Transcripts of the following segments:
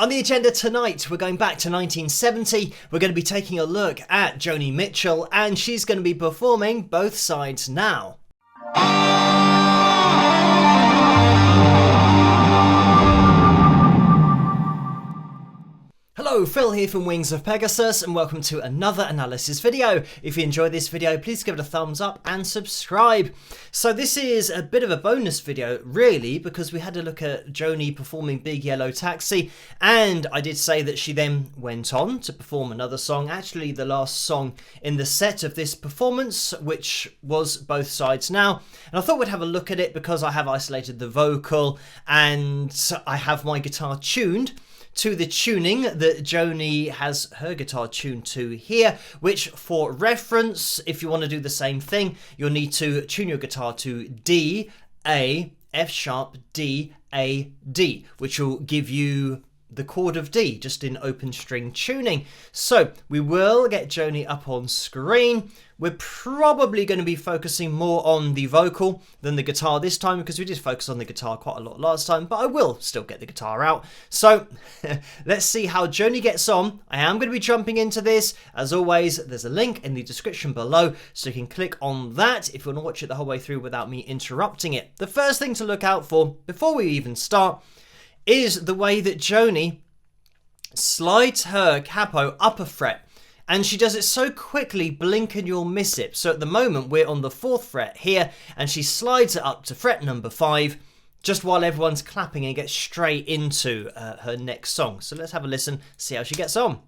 On the agenda tonight, we're going back to 1970. We're going to be taking a look at Joni Mitchell, and she's going to be performing Both Sides Now. Hello, Phil here from Wings of Pegasus, and welcome to another analysis video. If you enjoyed this video, please give it a thumbs up and subscribe. So this is a bit of a bonus video, really, because we had a look at Joni performing Big Yellow Taxi, and I did say that she then went on to perform another song, actually the last song in the set of this performance, which was Both Sides Now. And I thought we'd have a look at it because I have isolated the vocal and I have my guitar tuned to the tuning that Joni has her guitar tuned to here, which for reference, if you want to do the same thing, you'll need to tune your guitar to D, A, F sharp, D, A, D, which will give you the chord of D, just in open string tuning. So we will get Joni up on screen. We're probably going to be focusing more on the vocal than the guitar this time, because we did focus on the guitar quite a lot last time, but I will still get the guitar out. So let's see how Joni gets on. I am going to be jumping into this. As always, there's a link in the description below, so you can click on that if you want to watch it the whole way through without me interrupting it. The first thing to look out for before we even start is the way that Joni slides her capo up a fret, and she does it so quickly, blink and you'll miss it. So at the moment we're on the 4th fret here, and she slides it up to fret number 5 just while everyone's clapping and gets straight into her next song. So let's have a listen, see how she gets on.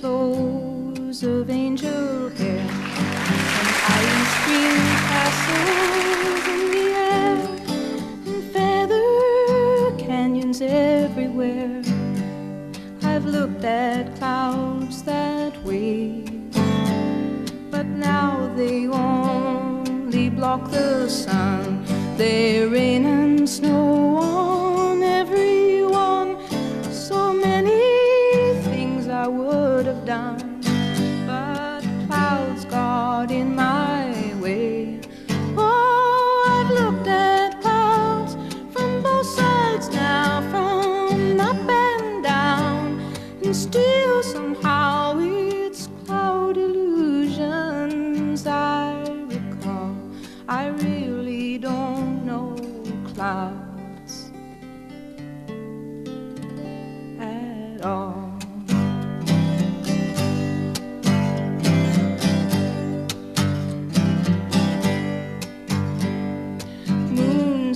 Flows of angel hair and ice cream castles in the air and feather canyons everywhere. I've looked at clouds that way, but now they only block the sun. They rain and snow on everyone. So many things I would have done, but clouds got in my way. Oh, I've looked at clouds from both sides now, from up and down, and still somehow it's cloud illusions I recall. I really don't know clouds at all.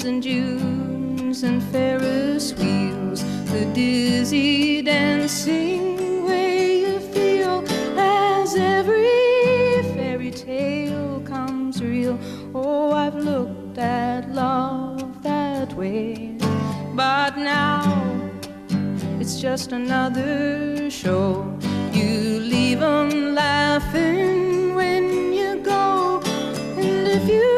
And Junes and Ferris wheels, the dizzy dancing way you feel as every fairy tale comes real. Oh, I've looked at love that way, but now it's just another show. You leave 'em laughing when you go, and if you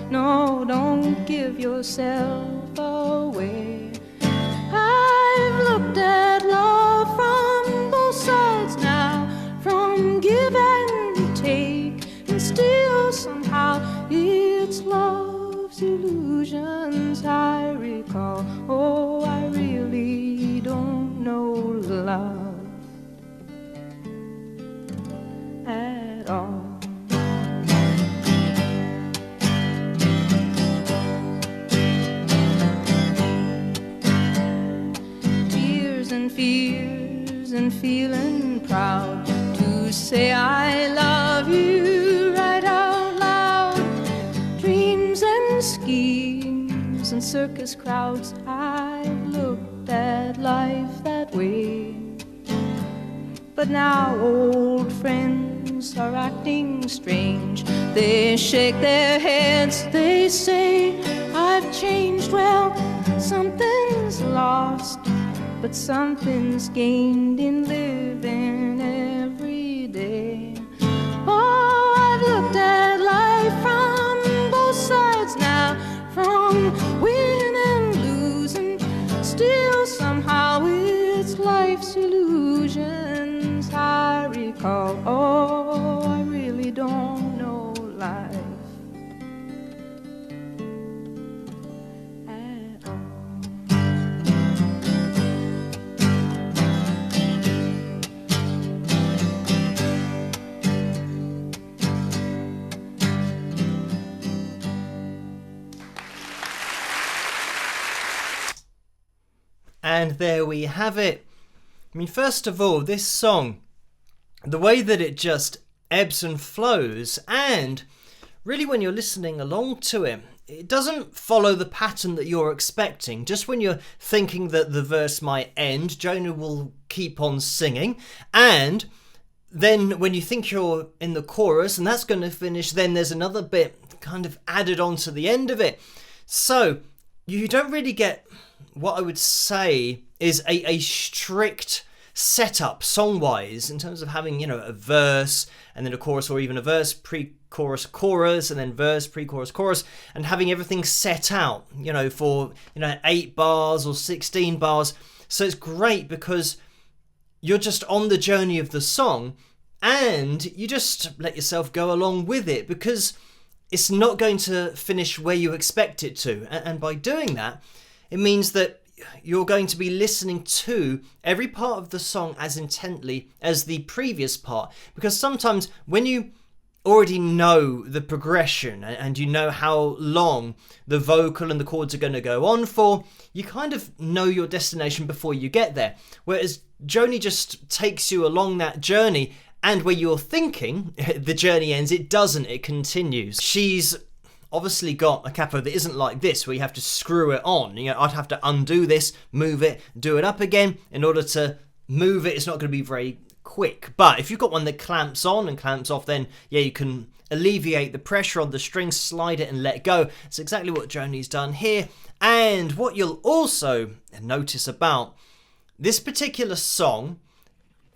no, don't give yourself away. I've looked at love from both sides now, from give and take, and still somehow it's love's illusions I recall. Oh, I really don't know love at all. And fears and feeling proud to say I love you right out loud. Dreams and schemes and circus crowds, I've looked at life that way. But now old friends are acting strange. They shake their heads, they say I've changed. Well, something's lost, but something's gained in living every day. And there we have it. I mean, first of all, this song, the way that it just ebbs and flows, and really when you're listening along to it, it doesn't follow the pattern that you're expecting. Just when you're thinking that the verse might end, Joni will keep on singing, and then when you think you're in the chorus and that's going to finish, then there's another bit kind of added on to the end of it. So you don't really get what I would say is a strict setup song-wise in terms of having, you know, a verse and then a chorus, or even a verse, pre-chorus, chorus, and then verse, pre-chorus, chorus, and having everything set out, you know, for, you know, 8 bars or 16 bars. So it's great because you're just on the journey of the song and you just let yourself go along with it, because it's not going to finish where you expect it to. And by doing that, it means that you're going to be listening to every part of the song as intently as the previous part. Because sometimes when you already know the progression and you know how long the vocal and the chords are going to go on for, you kind of know your destination before you get there. Whereas Joni just takes you along that journey, and where you're thinking the journey ends, it doesn't, it continues. She's obviously got a capo that isn't like this, where you have to screw it on. You know, I'd have to undo this, move it, do it up again. In order to move it, it's not going to be very quick. But if you've got one that clamps on and clamps off, then yeah, you can alleviate the pressure on the strings, slide it and let go. It's exactly what Joni's done here. And what you'll also notice about this particular song,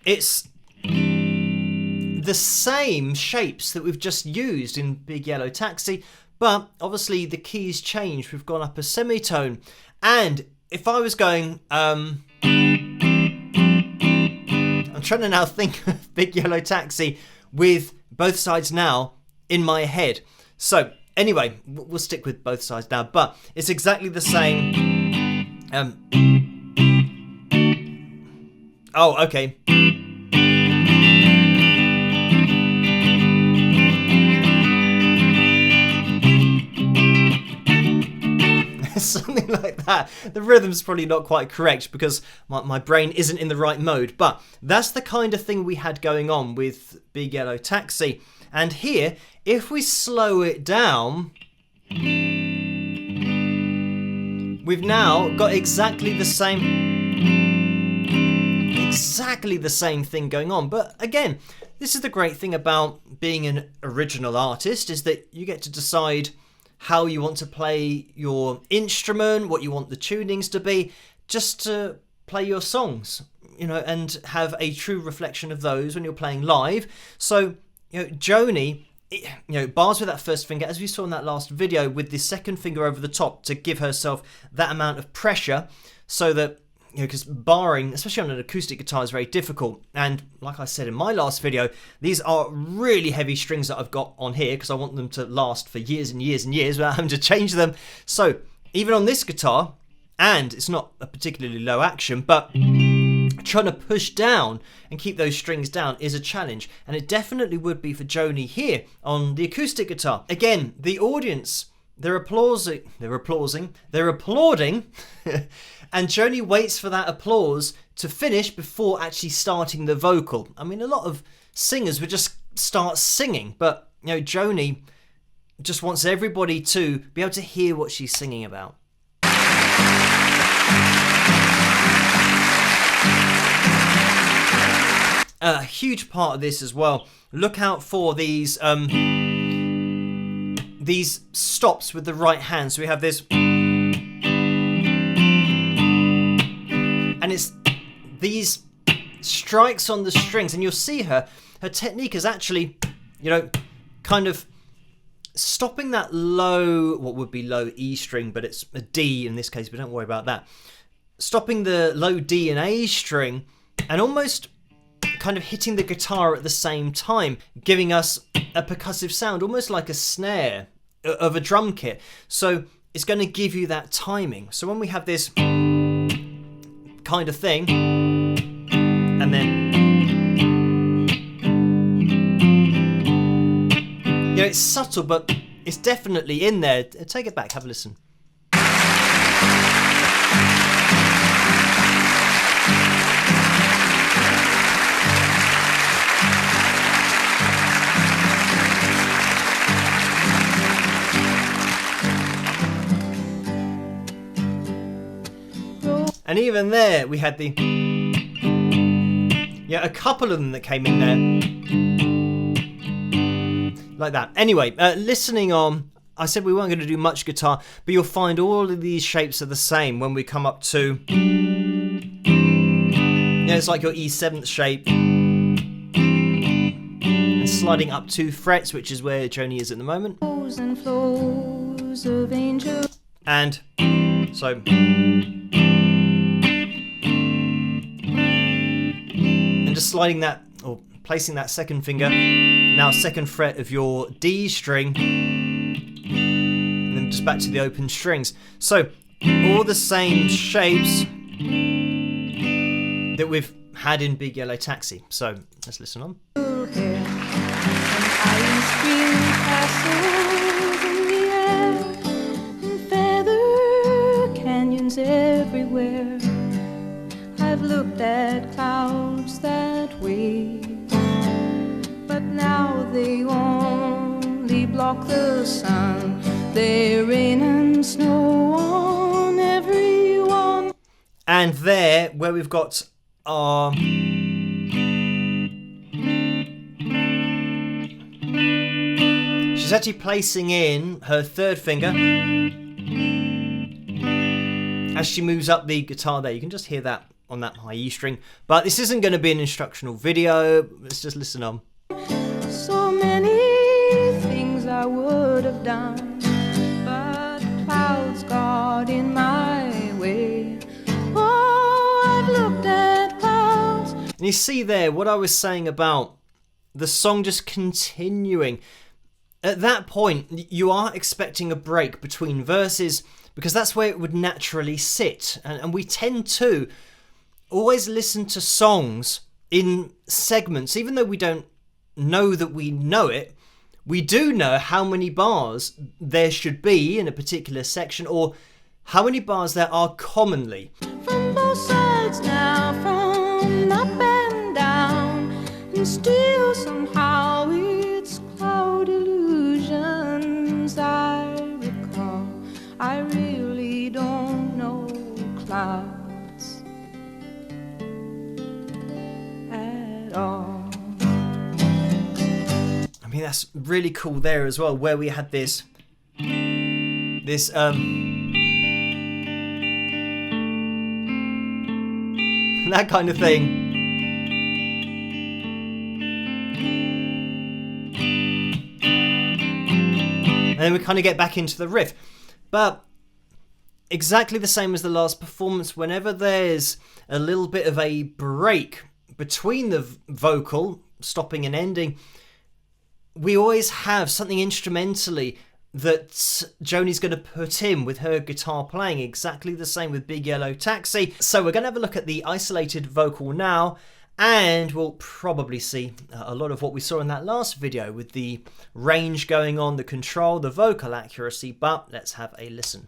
it's the same shapes that we've just used in Big Yellow Taxi, but obviously the keys changed. We've gone up a semitone. And if I was going, I'm trying to now think of Big Yellow Taxi with both sides now in my head. So anyway, we'll stick with both sides now, but it's exactly the same. Oh, okay. Something like that. The rhythm's probably not quite correct because my brain isn't in the right mode, but that's the kind of thing we had going on with Big Yellow Taxi. And here, if we slow it down, we've now got exactly the same thing going on. But again, this is the great thing about being an original artist, is that you get to decide how you want to play your instrument, what you want the tunings to be, just to play your songs, you know, and have a true reflection of those when you're playing live. So, you know, Joni, you know, bars with that first finger, as we saw in that last video, with the second finger over the top to give herself that amount of pressure, so that, you know, because barring, especially on an acoustic guitar, is very difficult. And like I said in my last video, these are really heavy strings that I've got on here because I want them to last for years and years and years without having to change them. So even on this guitar, and it's not a particularly low action, but trying to push down and keep those strings down is a challenge. And it definitely would be for Joni here on the acoustic guitar. Again, the audience, they're applauding, and Joni waits for that applause to finish before actually starting the vocal. I mean, a lot of singers would just start singing, but, you know, Joni just wants everybody to be able to hear what she's singing about. A huge part of this as well. Look out for these stops with the right hand. So we have this, and it's these strikes on the strings, and you'll see her technique is actually, you know, kind of stopping that low, what would be low E string, but it's a D in this case, but don't worry about that. Stopping the low D and A string and almost kind of hitting the guitar at the same time, giving us a percussive sound, almost like a snare of a drum kit. So it's going to give you that timing. So when we have this kind of thing, and then, you know, it's subtle, but it's definitely in there. Take it back, have a listen. And even there, we had the... Yeah, a couple of them that came in there. Like that. Anyway, listening on, I said we weren't going to do much guitar, but you'll find all of these shapes are the same when we come up to... Yeah, it's like your E7th shape. And sliding up 2 frets, which is where Joni is at the moment. And flows of angels. And so... And just sliding that, or placing that second finger, now 2nd fret of your D string, and then just back to the open strings. So, all the same shapes that we've had in Big Yellow Taxi. So, let's listen on. Everywhere I've looked at clouds that way, but now they only block the sun. They rain and snow on everyone. And there, where we've got our... She's actually placing in her 3rd finger as she moves up the guitar there. You can just hear that on that high E string. But this isn't going to be an instructional video. Let's just listen on. So many things I would have done, but clouds got in my way. Oh, I've looked at clouds. And you see there what I was saying about the song just continuing. At that point, you are expecting a break between verses, because that's where it would naturally sit. And we tend to always listen to songs in segments. Even though we don't know that we know it, we do know how many bars there should be in a particular section, or how many bars there are commonly. From both sides now, from up and down, and still somehow it's cloud illusions I recall. I really don't know clouds at all. I mean, that's really cool there as well, where we had this that kind of thing. And then we kind of get back into the riff. But exactly the same as the last performance, whenever there's a little bit of a break between the vocal, stopping and ending, we always have something instrumentally that Joni's going to put in with her guitar playing. Exactly the same with Big Yellow Taxi. So we're going to have a look at the isolated vocal now, and we'll probably see a lot of what we saw in that last video with the range going on, the control, the vocal accuracy. But let's have a listen.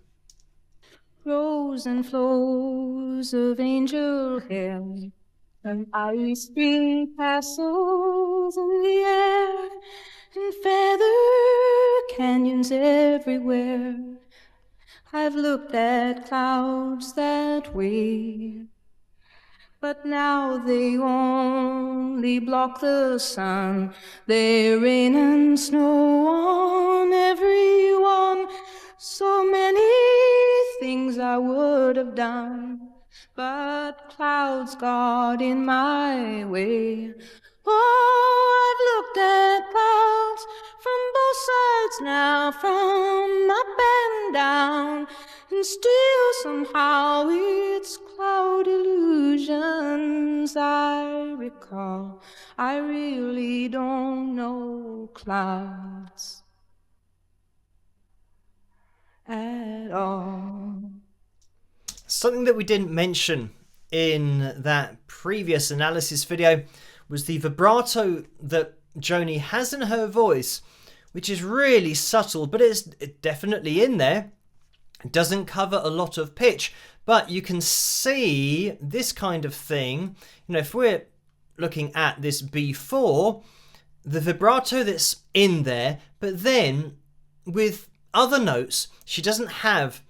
Flows and flows of angel hair, and ice spring castles in the air, and feather canyons everywhere. I've looked at clouds that way, but now they only block the sun. They rain and snow on everyone. So many things I would have done, but clouds got in my way. Oh, I've looked at clouds from both sides now, from up and down, and still somehow it's cloud illusions I recall. I really don't know clouds at all. Something that we didn't mention in that previous analysis video was the vibrato that Joni has in her voice, which is really subtle, but it's definitely in there. It doesn't cover a lot of pitch, but you can see this kind of thing. You know, if we're looking at this B4, the vibrato that's in there, but then with other notes, she doesn't have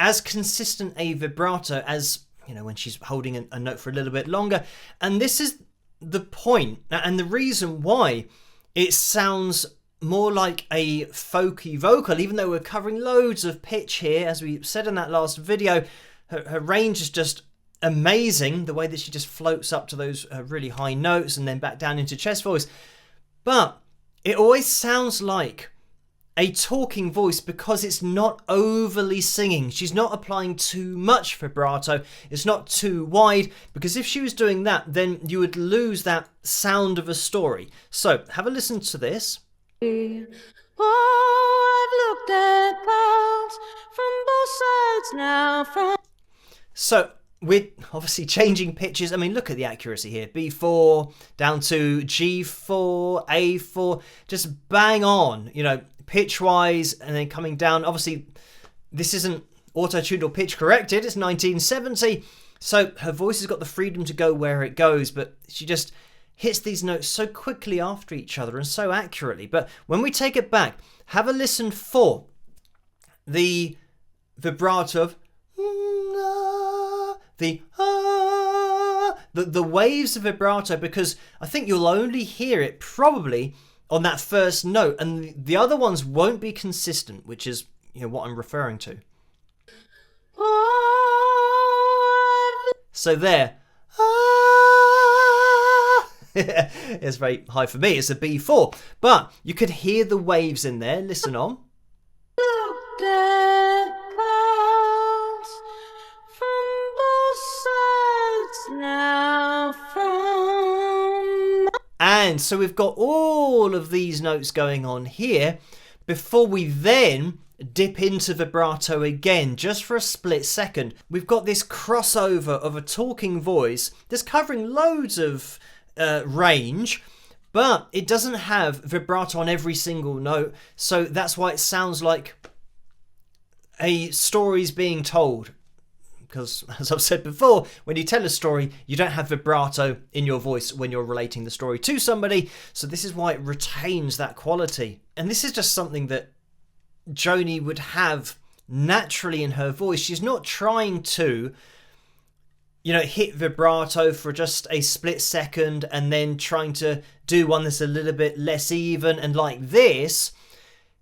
as consistent a vibrato as you know, when she's holding a note for a little bit longer. And this is the point, and the reason why it sounds more like a folky vocal, even though we're covering loads of pitch here, as we said in that last video. Her range is just amazing, the way that she just floats up to those really high notes and then back down into chest voice. But it always sounds like a talking voice because it's not overly singing. She's not applying too much vibrato. It's not too wide, because if she was doing that, then you would lose that sound of a story. So have a listen to this. Oh, I've looked at clouds from both sides now. So we're obviously changing pitches. I mean, look at the accuracy here. B4 down to G4, A4, just bang on, you know, pitch-wise, and then coming down. Obviously, this isn't auto-tuned or pitch corrected. It's 1970. So her voice has got the freedom to go where it goes, but she just hits these notes so quickly after each other and so accurately. But when we take it back, have a listen for the vibrato of the waves of vibrato, because I think you'll only hear it probably on that first note, and the other ones won't be consistent, which is, you know, what I'm referring to. So there. It's very high for me. It's a B4, but you could hear the waves in there. Listen on. Looked at clouds from both sides now from. And so we've got all of these notes going on here before we then dip into vibrato again, just for a split second. We've got this crossover of a talking voice that's covering loads of range, but it doesn't have vibrato on every single note, so that's why it sounds like a story's being told. Because, as I've said before, when you tell a story, you don't have vibrato in your voice when you're relating the story to somebody, so this is why it retains that quality. And this is just something that Joni would have naturally in her voice. She's not trying to, you know, hit vibrato for just a split second and then trying to do one that's a little bit less even, and like this,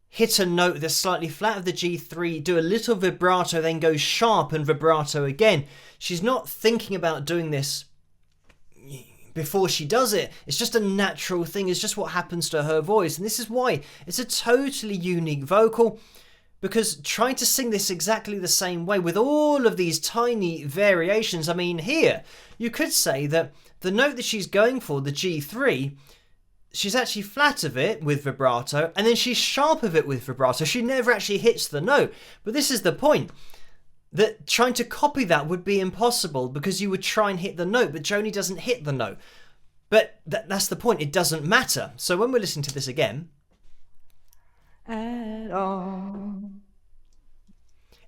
hit a note that's slightly flat of the G3, do a little vibrato, then go sharp and vibrato again. She's not thinking about doing this before she does it. It's just a natural thing. It's just what happens to her voice. And this is why it's a totally unique vocal, because trying to sing this exactly the same way with all of these tiny variations, I mean, here, you could say that the note that she's going for, the G3, she's actually flat of it with vibrato, and then she's sharp of it with vibrato. She never actually hits the note. But this is the point, that trying to copy that would be impossible, because you would try and hit the note, but Joni doesn't hit the note. But that's the point. It doesn't matter. So when we're listening to this again, At all.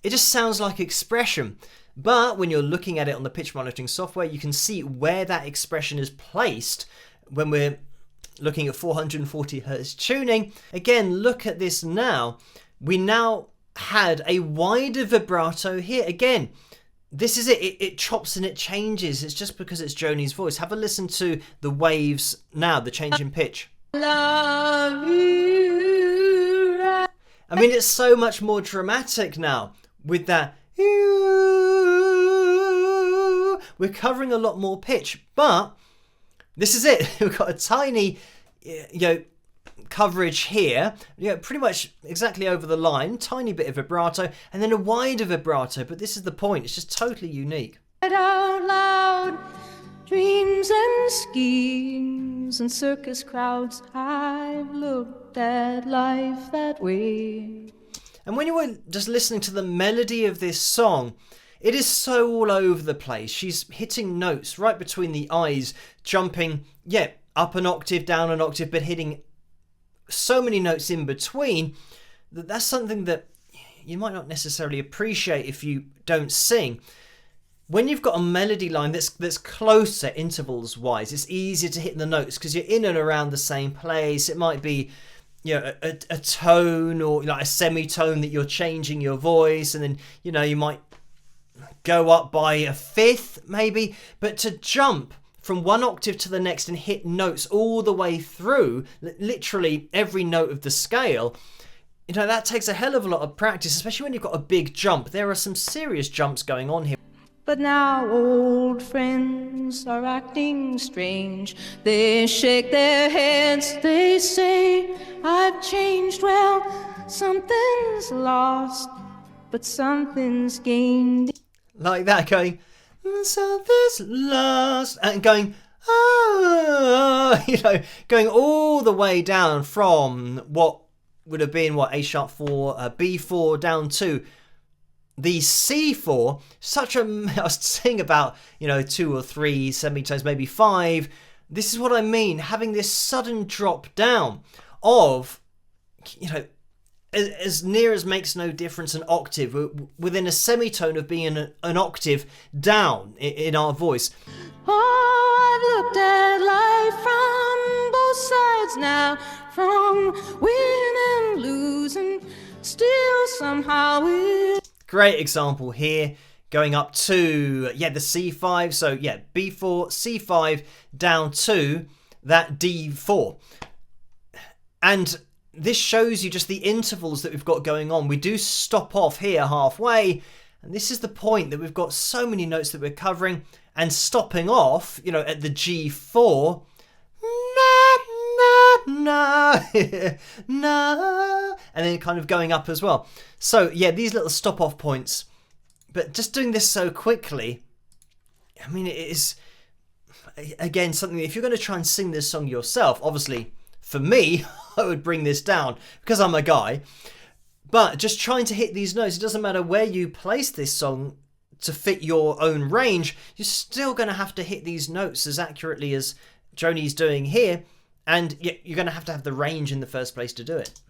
it just sounds like expression. But when you're looking at it on the pitch monitoring software, you can see where that expression is placed when we're looking at 440 hertz tuning. Again, look at this now. We now had a wider vibrato here. Again, this is it. It chops and it changes. It's just because it's Joni's voice. Have a listen to the waves now, the change in pitch. Love you. I mean, it's so much more dramatic now with that. We're covering a lot more pitch, but this is it. We've got a tiny, coverage here, pretty much exactly over the line, tiny bit of vibrato, and then a wider vibrato. But this is the point. It's just totally unique. Out loud, dreams and schemes and circus crowds. I've looked at life that way. And when you were just listening to the melody of this song, it is so all over the place. She's hitting notes right between the eyes, jumping, up an octave, down an octave, but hitting so many notes in between. That's something that you might not necessarily appreciate if you don't sing. When you've got a melody line that's closer intervals wise, it's easier to hit the notes because you're in and around the same place. It might be a tone or like a semitone that you're changing your voice, and then you might go up by a fifth maybe, but to jump from one octave to the next and hit notes all the way through, literally every note of the scale, you know, that takes a hell of a lot of practice, especially when you've got a big jump. There are some serious jumps going on here. But now old friends are acting strange. They shake their heads, they say, I've changed. Well, something's lost, but something's gained. Like that, going, something's lost, and going, oh, you know, going all the way down from what would have been, what, A sharp 4, B4 down to the C4. Such a, I was saying about, you know, 2 or 3 semitones, maybe 5. This is what I mean, having this sudden drop down of, you know, as near as makes no difference an octave, within a semitone of being an octave down in our voice. Oh, I've looked at life from both sides now, from win and lose, and still somehow we're... Great example here, going up to, yeah, the C5, so yeah, B4, C5, down to that D4. And this shows you just the intervals that we've got going on. We do stop off here halfway, and this is the point that we've got so many notes that we're covering, and stopping off, you know, at the G4, na, na, and then kind of going up as well. So yeah, these little stop off points, but just doing this so quickly, I mean, it is, again, something that if you're going to try and sing this song yourself, obviously for me, I would bring this down because I'm a guy, but just trying to hit these notes, it doesn't matter where you place this song to fit your own range, you're still going to have to hit these notes as accurately as Joni's doing here, and you're going to have the range in the first place to do it.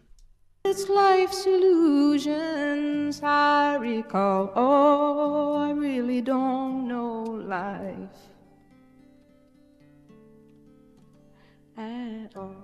It's life's illusions I recall. Oh, I really don't know life at all.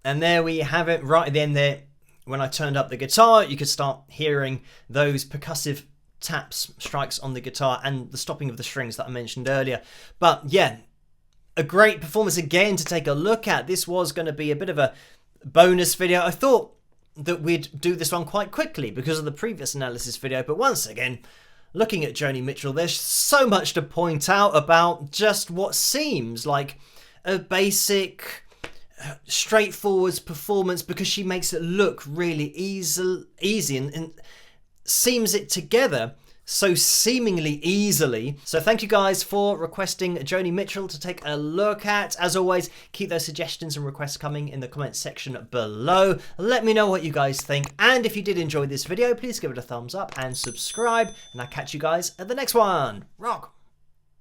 And there we have it, right at the end there. When I turned up the guitar, you could start hearing those percussive taps, strikes on the guitar, and the stopping of the strings that I mentioned earlier. But yeah, a great performance again to take a look at. This was going to be a bit of a bonus video. I thought that we'd do this one quite quickly because of the previous analysis video, but once again, looking at Joni Mitchell, there's so much to point out about just what seems like a basic, straightforward performance, because she makes it look really easy and seams it together so seemingly easily. So thank you guys for requesting Joni Mitchell to take a look at. As always, keep those suggestions and requests coming in the comments section below. Let me know what you guys think, and if you did enjoy this video, please give it a thumbs up and subscribe, and I'll catch you guys at the next one. Rock!